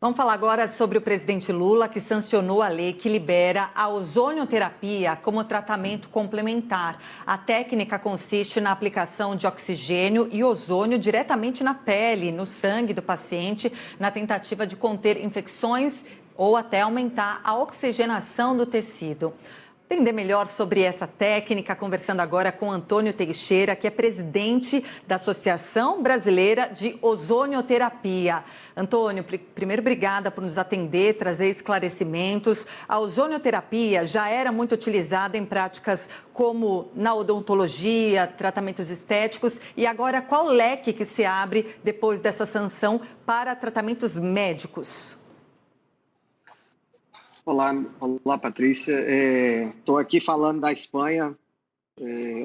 Vamos falar agora sobre o presidente Lula, que sancionou a lei que libera a ozonioterapia como tratamento complementar. A técnica consiste na aplicação de oxigênio e ozônio diretamente na pele, no sangue do paciente, na tentativa de conter infecções ou até aumentar a oxigenação do tecido. Entender melhor sobre essa técnica, conversando agora com Antônio Teixeira, que é presidente da Associação Brasileira de Ozonioterapia. Antônio, primeiro, obrigada por nos atender, trazer esclarecimentos. A ozonioterapia já era muito utilizada em práticas como na odontologia, tratamentos estéticos, e agora qual leque que se abre depois dessa sanção para tratamentos médicos? Olá, Patrícia. Estou aqui falando da Espanha,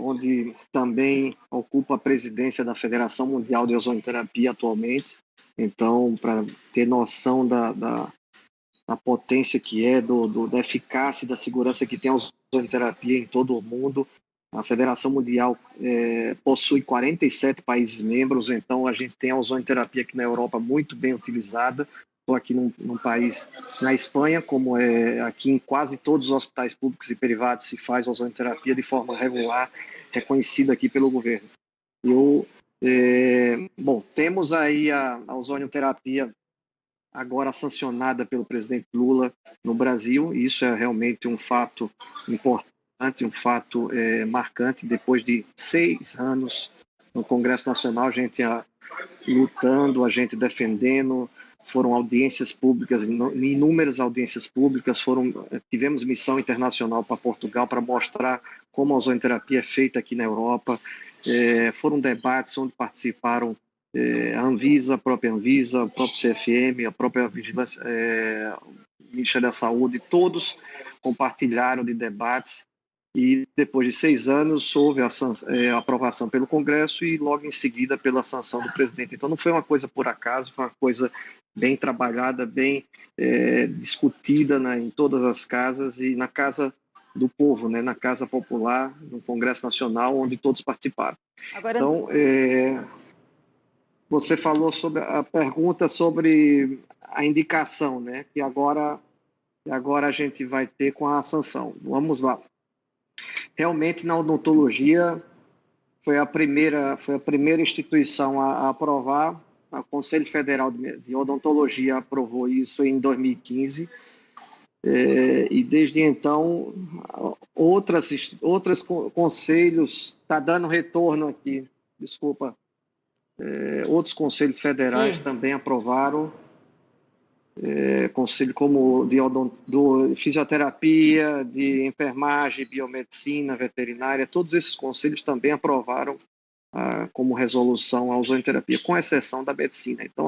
onde também ocupa a presidência da Federação Mundial de Ozonioterapia atualmente. Então, para ter noção da potência que é, da eficácia e da segurança que tem a ozonioterapia em todo o mundo, a Federação Mundial possui 47 países membros, então a gente tem a ozonioterapia aqui na Europa muito bem utilizada. Estou aqui num país, na Espanha, como aqui em quase todos os hospitais públicos e privados se faz ozonioterapia de forma regular, reconhecida aqui pelo governo. Temos aí a ozonioterapia agora sancionada pelo presidente Lula no Brasil, e isso é realmente um fato importante, um fato marcante. Depois de 6 anos no Congresso Nacional, a gente lutando, a gente defendendo. Foram audiências públicas, inúmeras audiências públicas, tivemos missão internacional para Portugal para mostrar como a ozonioterapia é feita aqui na Europa. Foram debates onde participaram a Anvisa, a própria Anvisa, o próprio CFM, a própria Vigilância, o Ministério da Saúde, todos compartilharam de debates. E depois de 6 anos houve a aprovação pelo Congresso e logo em seguida pela sanção do presidente. Então não foi uma coisa por acaso, foi uma coisa bem trabalhada, bem discutida em todas as casas e na casa do povo, né, na Casa Popular, no Congresso Nacional, onde todos participaram. Agora, então, você falou sobre a pergunta sobre a indicação, né, que agora a gente vai ter com a sanção. Vamos lá. Realmente, na odontologia, foi a primeira instituição a aprovar. O Conselho Federal de Odontologia aprovou isso em 2015. E desde então, outros conselhos, está dando retorno aqui, desculpa, outros conselhos federais também aprovaram. Conselho como de fisioterapia, de enfermagem, biomedicina, veterinária, todos esses conselhos também aprovaram como resolução a ozonioterapia, com exceção da medicina. Então,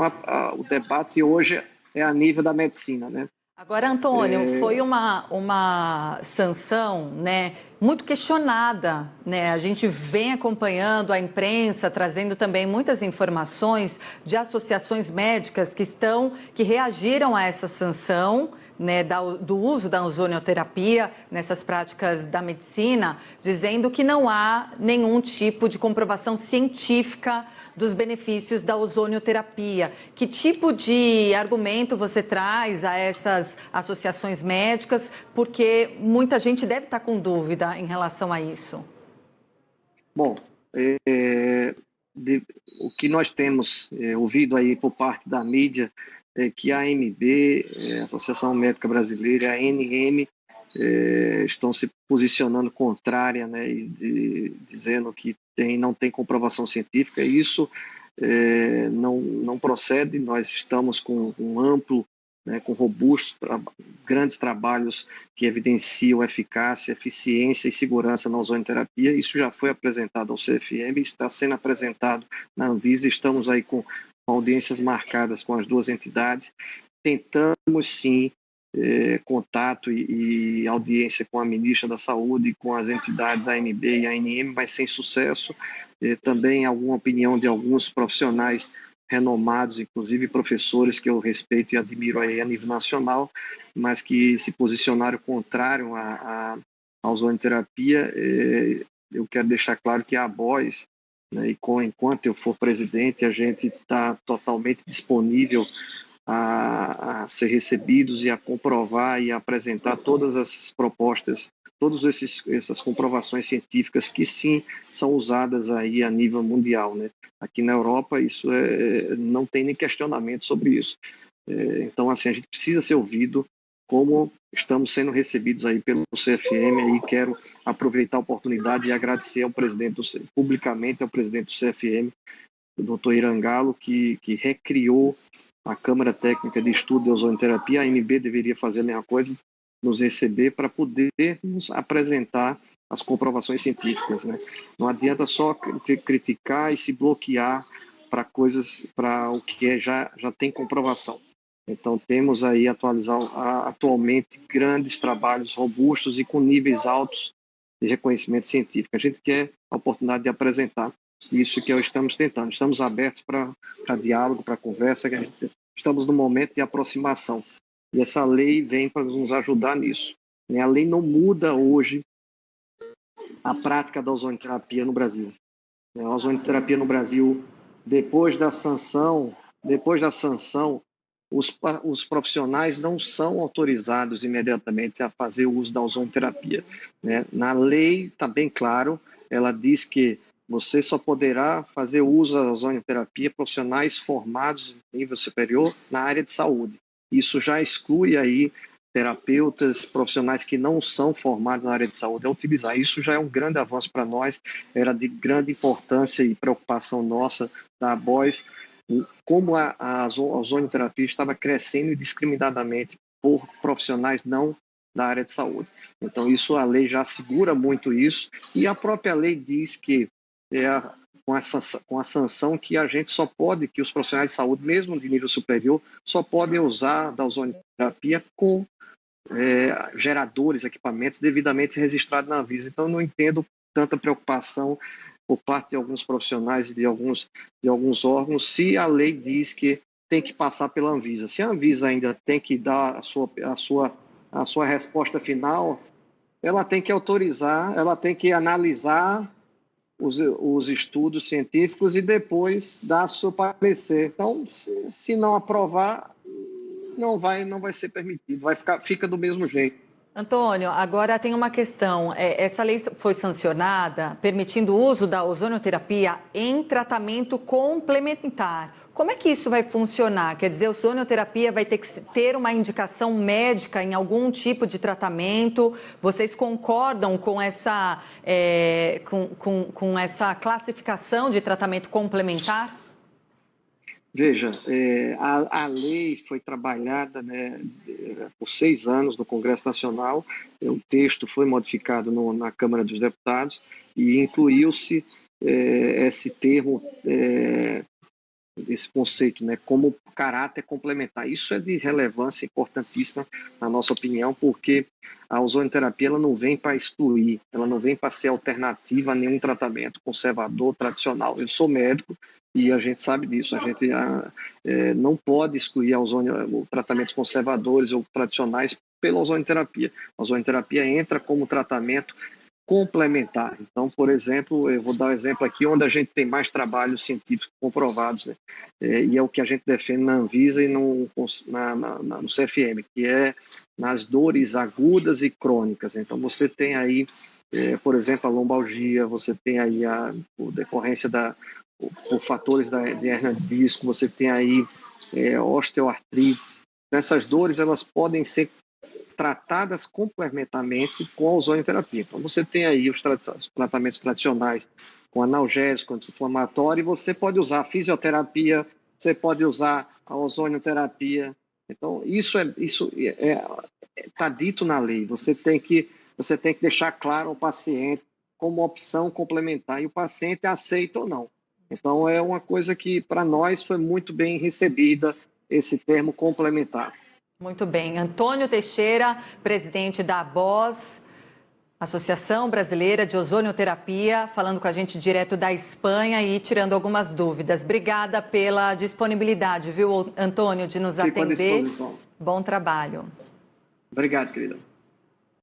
o debate hoje é a nível da medicina, né? Agora, Antônio, foi uma sanção, né, muito questionada, né? A gente vem acompanhando a imprensa, trazendo também muitas informações de associações médicas que reagiram a essa sanção, né, do uso da ozonioterapia nessas práticas da medicina, dizendo que não há nenhum tipo de comprovação científica dos benefícios da ozonioterapia. Que tipo de argumento você traz a essas associações médicas? Porque muita gente deve estar com dúvida em relação a isso. Bom, o que nós temos ouvido aí por parte da mídia é que a AMB, a Associação Médica Brasileira, e a ANM, estão se posicionando contrária, né, dizendo que não tem comprovação científica. Isso não procede. Nós estamos com um amplo, né, com robustos, grandes trabalhos que evidenciam eficácia, eficiência e segurança na ozonioterapia. Isso já foi apresentado ao CFM, está sendo apresentado na Anvisa. Estamos aí com audiências marcadas com as duas entidades. Tentamos, sim, contato e audiência com a ministra da Saúde, com as entidades AMB e ANM, mas sem sucesso. Também alguma opinião de alguns profissionais renomados, inclusive professores que eu respeito e admiro aí a nível nacional, mas que se posicionaram contrário à ozonioterapia. Eu quero deixar claro que a ABOS, né, enquanto eu for presidente, a gente está totalmente disponível a ser recebidos e a comprovar e a apresentar todas essas propostas, essas comprovações científicas que sim são usadas aí a nível mundial, né? Aqui na Europa isso não tem nem questionamento sobre isso. Então, assim, a gente precisa ser ouvido, como estamos sendo recebidos aí pelo CFM, aí quero aproveitar a oportunidade e agradecer publicamente ao presidente do CFM, o Dr. Irangalo, que recriou a Câmara Técnica de Estudo de Ozonoterapia. A AMB deveria fazer a mesma coisa, nos receber para poder nos apresentar as comprovações científicas, né? Não adianta só criticar e se bloquear para o que já tem comprovação. Então, temos aí atualmente grandes trabalhos robustos e com níveis altos de reconhecimento científico. A gente quer a oportunidade de apresentar isso que estamos tentando. Estamos abertos para diálogo, para conversa, estamos no momento de aproximação. E essa lei vem para nos ajudar nisso. A lei não muda hoje a prática da ozonoterapia no Brasil. A ozonoterapia no Brasil, depois da sanção, os profissionais não são autorizados imediatamente a fazer o uso da ozonoterapia, né? Na lei está bem claro, ela diz que você só poderá fazer uso da ozonoterapia profissionais formados em nível superior na área de saúde. Isso já exclui aí terapeutas, profissionais que não são formados na área de saúde a utilizar. Isso já é um grande avanço para nós, era de grande importância e preocupação nossa da ABOS, como a ozonoterapia estava crescendo indiscriminadamente por profissionais não da área de saúde. Então, a lei já assegura muito isso, e a própria lei diz que com a sanção que a gente só pode, que os profissionais de saúde, mesmo de nível superior, só podem usar da ozonoterapia com geradores, equipamentos devidamente registrados na Anvisa. Então, eu não entendo tanta preocupação por parte de alguns profissionais e de alguns órgãos, se a lei diz que tem que passar pela Anvisa. Se a Anvisa ainda tem que dar a sua resposta final, ela tem que autorizar, ela tem que analisar os estudos científicos e depois dar seu parecer. Então, se não aprovar, não vai ser permitido, fica do mesmo jeito. Antônio, agora tem uma questão. Essa lei foi sancionada permitindo o uso da ozonoterapia em tratamento complementar. Como é que isso vai funcionar? Quer dizer, a ozonoterapia vai ter que ter uma indicação médica em algum tipo de tratamento? Vocês concordam com essa classificação de tratamento complementar? Veja, a lei foi trabalhada, né, por 6 anos no Congresso Nacional, o texto foi modificado na Câmara dos Deputados e incluiu-se esse termo, esse conceito, né, como caráter complementar. Isso é de relevância importantíssima, na nossa opinião, porque a ozonoterapia ela não vem para excluir, ela não vem para ser alternativa a nenhum tratamento conservador, tradicional. Eu sou médico, e a gente sabe disso, a gente não pode excluir tratamentos conservadores ou tradicionais pela ozonoterapia. A ozonoterapia entra como tratamento complementar. Então, por exemplo, eu vou dar um exemplo aqui onde a gente tem mais trabalhos científicos comprovados, né? E é o que a gente defende na Anvisa e no CFM, que é nas dores agudas e crônicas. Então, você tem aí, por exemplo, a lombalgia, você tem aí por decorrência por fatores de hernia de disco, você tem aí osteoartrite. Essas dores, elas podem ser tratadas complementarmente com a ozonoterapia. Então, você tem aí os tratamentos tradicionais com analgésico, anti-inflamatório, e você pode usar a fisioterapia, você pode usar a ozonoterapia. Então, isso está dito na lei. Você tem que deixar claro ao paciente como opção complementar, e o paciente aceita ou não. Então, é uma coisa que, para nós, foi muito bem recebida, esse termo complementar. Muito bem. Antônio Teixeira, presidente da ABOS, Associação Brasileira de Ozonoterapia, falando com a gente direto da Espanha e tirando algumas dúvidas. Obrigada pela disponibilidade, viu, Antônio, de nos atender. Fico à disposição. Bom trabalho. Obrigado, querida.